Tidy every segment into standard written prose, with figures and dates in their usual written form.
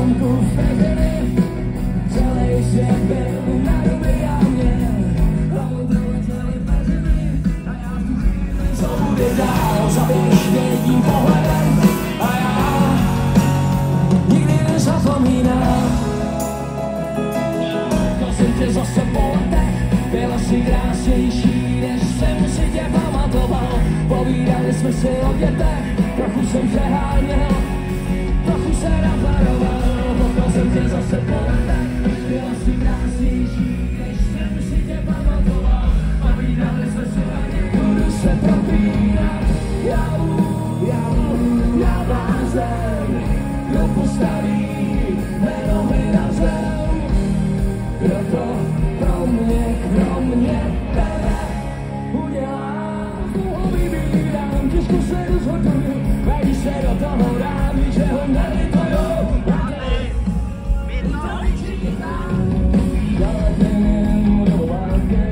slnku vteřiny, celý svět byl na doby a mě. Hlavou doletěly peřiny a já v tu chvíli, co bude dál, zabiješ mě jedním pohledem a já nikdy nezapomínám. Prosím tě zase po letech, byla si krásnější, než jsem si tě pamatoval. Povídali jsme si o dětech, trochu jsem přeháněl, trochu se naparoval. Poprosil tě zase po letech, byla si krásnější, než jsem si tě pamatoval. Povídali jsme si o dětech, budu se propínat. Já blázen, kdo postaví mé nohy na zem. Kdo to kromě tebe udělá? Vybírám, těžko se rozhoduju, a když se do toho dám, ničeho nelituju. Zaletěním do války,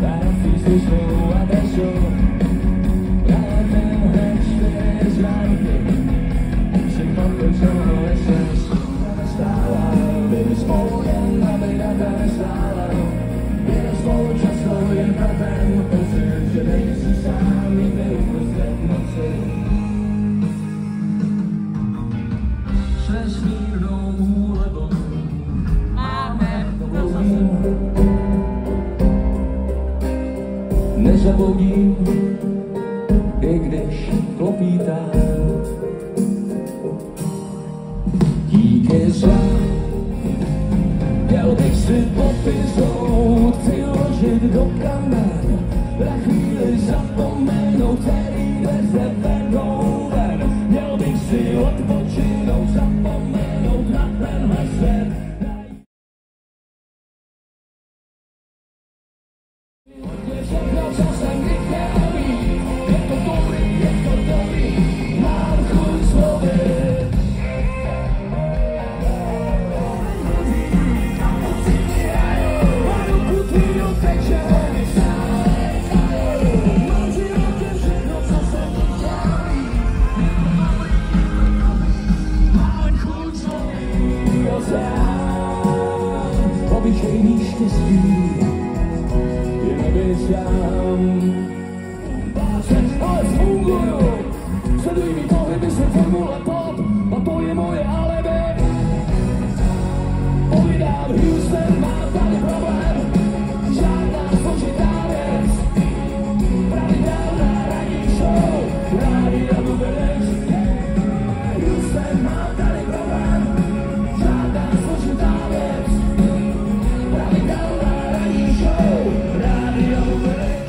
dám si svou adresu. Zaletěním hned 4 zránky, si pokojnou esens. Stála, byli spolu jen, aby na to nestála. Byli spolu často jen na ten pocit, že nejsi sám, nikdy uprostřed noci. Se smírnou úlevou máme dlouhý. Nezabudím, i když klopítá. Díky za, chtěl bych si popisout, přiložit do kamen, na chvíli zapomenout, který dveře vedou ven. Měl bych si odpočinout, zapomenout na tenhle svět. Všechno, co jsem kdy chtěl mít, je to dobrý, mám chuť slovit. Obyčejný štěstí je nebej sám. Ale funguju, sledují mý pohyby, jsem formule pop a to je moje alibi. Povídám, Houston má tady problém, žádná složitá věc. Pravidelná ranní show, rádia Lubenex. Houston má tady problém, žádná složitá věc. Pravidelná ranní show, rádia Lubenex.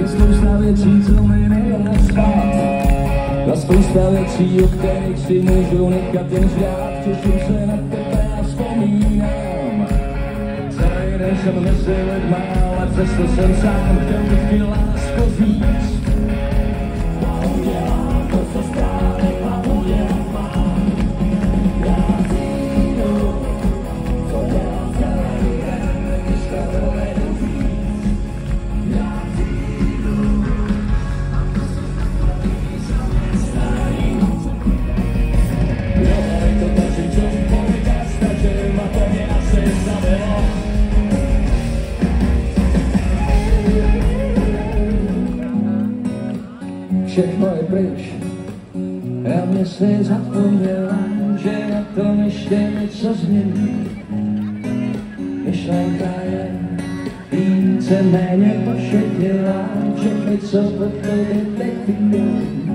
Je spousta věcí, co mi nedá spát. A spousta věcí, o kterých si můžu nechat jen žrát. Těším se na tebe a vzpomínám. Celý den jsem myslel málo, a přesto jsem sám. Chtěl bych ti lásko víc. A udělám to, co správně a udělám mám. Já přijdu, co dělám celý den, když to provedu víc. Já přijdu, a to se takový zaměstnaný. Jo, je to tačí, co povídáš, stačím a to mě asi zabilo. Všechno je pryč, já mě si zapomněla, že na tom ještě něco změní. Myšlenka je více méně pošetilá, všechny, co po tobě teď chybějí.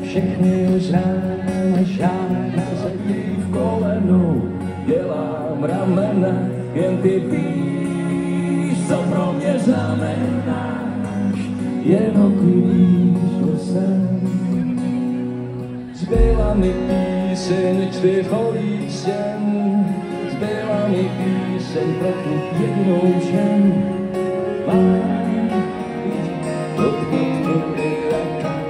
Všechny už znám a žádná sedí v kolenu, dělám ramena, jen ty víš, co pro mě znamenáš, jenom klíčko jsem. Zbyla mi píseň 4 stěn, zbyla mi píseň pro tu jedinou žen. Mám odkud tudy a kam,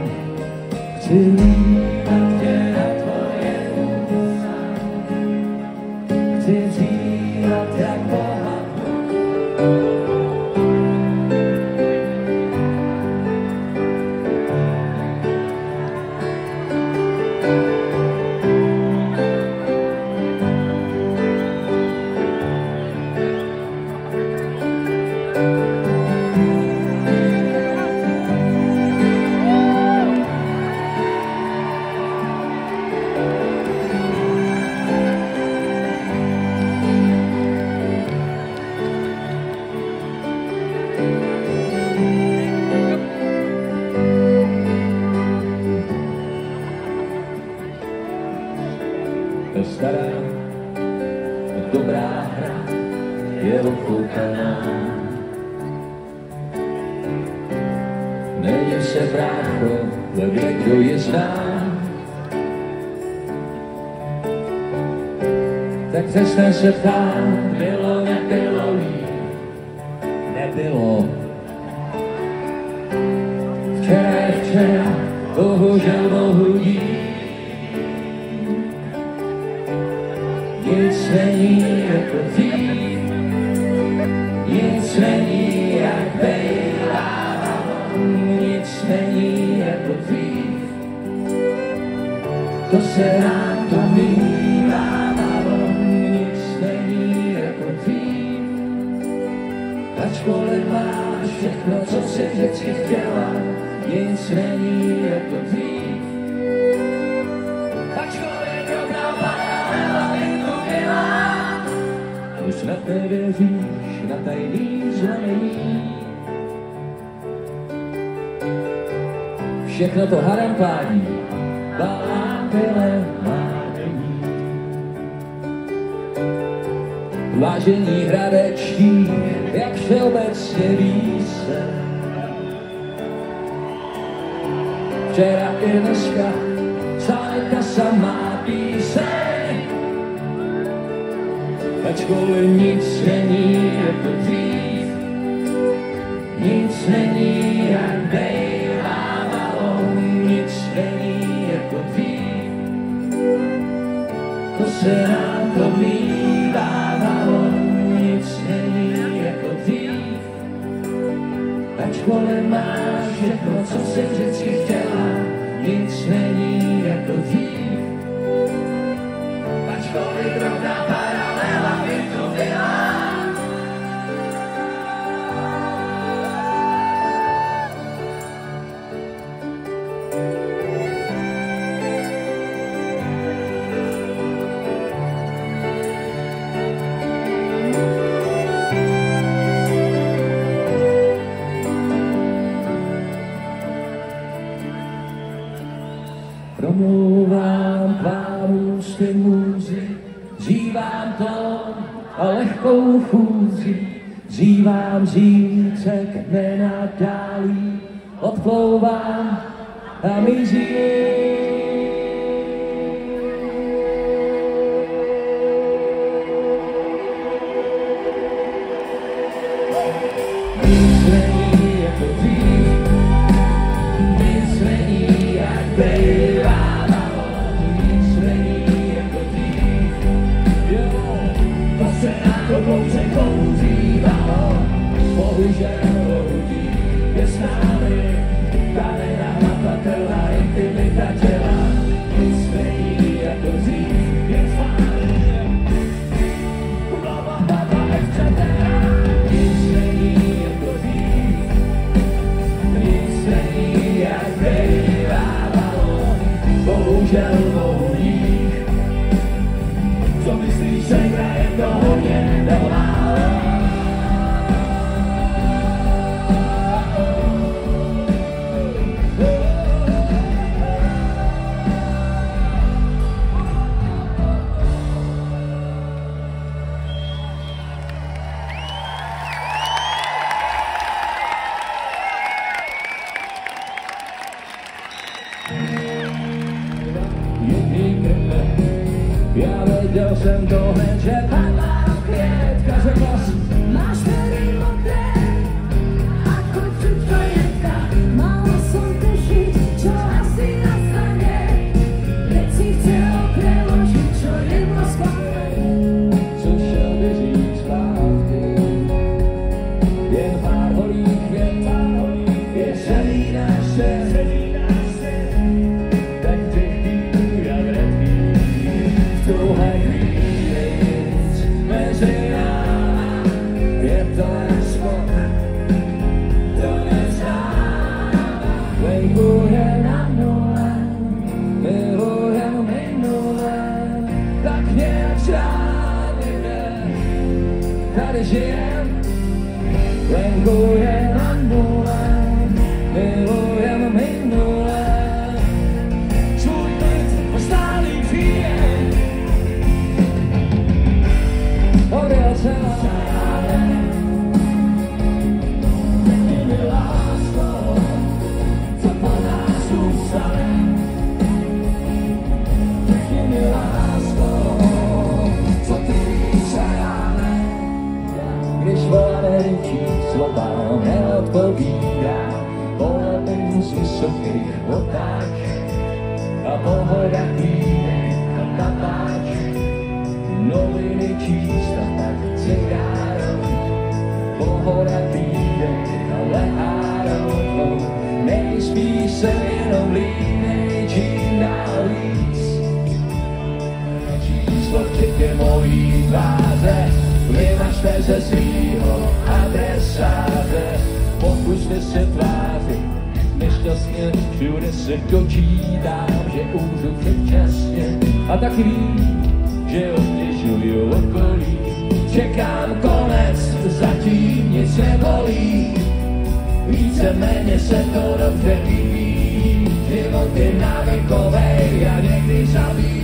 chci líbat tě na tvoje úsa, chci říkat jak stará, dobrá hra je okoukaná. Neděv se, brácho, lebo kdo je zná, tak přestaň se ptát, bylo, nebylo jí, nebylo. Včera je včera, bohužel bohudí. Nic není jako dřív, nic není jak bývávalo, nic není jako dřív. To se nám to mívávalo, nic není jako dřív. Ačkoliv máš všechno, co jsi vždycky chtěla, nic není jako dřív. Ačkoliv drobná paralela věku byla, už snad nevěříš na tajný znamení. Všechno to harem plání, bábile mádení. Vážení hradečtí, jak všeobecně ví se. Včera i dneska, stále ta samá píseň. Ačkoliv nic není jako dřív, nic není jak bývávalo, nic není jako dřív. To se nám to mívávalo, nic není jako dřív. Ačkoliv máš všechno, co jsi vždycky chtěla, nic není jako dřív. Ačkoliv drobná paralela věku byla. Promlouvám plánu z ty můzy, zívám to a lehkou chůzi, zívám zítřek nenadálí, odplouvám a mizí. Nic není jako dřív, nic není jak bývávalo, nic není jako dřív. Jo, to se na to pouze kouzívalo, bohužel bohudí je s námi ta nenahmatatelná intimita těla. Nic není jako dřív, je fajn, baba, baba, extratera. Nic není jako dřív, nic není jak bývávalo, bohužel bohudí. Co myslíš, že je to hodně nebo málo? Já věděl jsem to hned, že padla květka, řekla jsi, máš tedy modré, ako čučojenka, mala som tešiť, čo asi nastane, keď si chcel preložiť, čo jedno skladné. Co šel by říct zpátky, jen pár holých, je celý náš svět. Tady žijem, venkujem na nule, milujem minule. Svůj byt postálý příjem, z vysokých otáč a pohoda chvíle a tapáč. Noviny číst a pak cigárov, pohoda chvíle a lehárov. Nejspíš se jenom línej, čím dál víc. Číslo včetně mojí tváře, vymažte ze svýho adresáře. Pokuste se tvářit nešťastně, všude se dočítám, že umřu předčasně. A tak vím, že obtěžuju okolí. Čekám konec, zatím nic nebolí. Víceméně se to dobře vyvíjí. Život je návykovej a někdy zabíjí.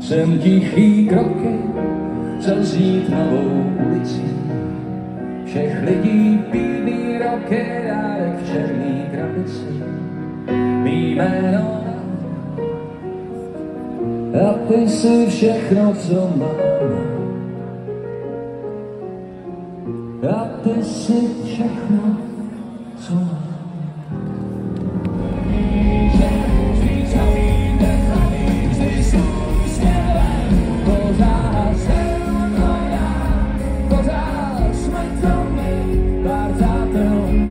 Jsem tichý kroky, co znít novou ulici. Všech lidí bílý roky, dárek v černý krabici. Mý jméno a ty jsi všechno, co mám. A ty jsi všechno, co mám.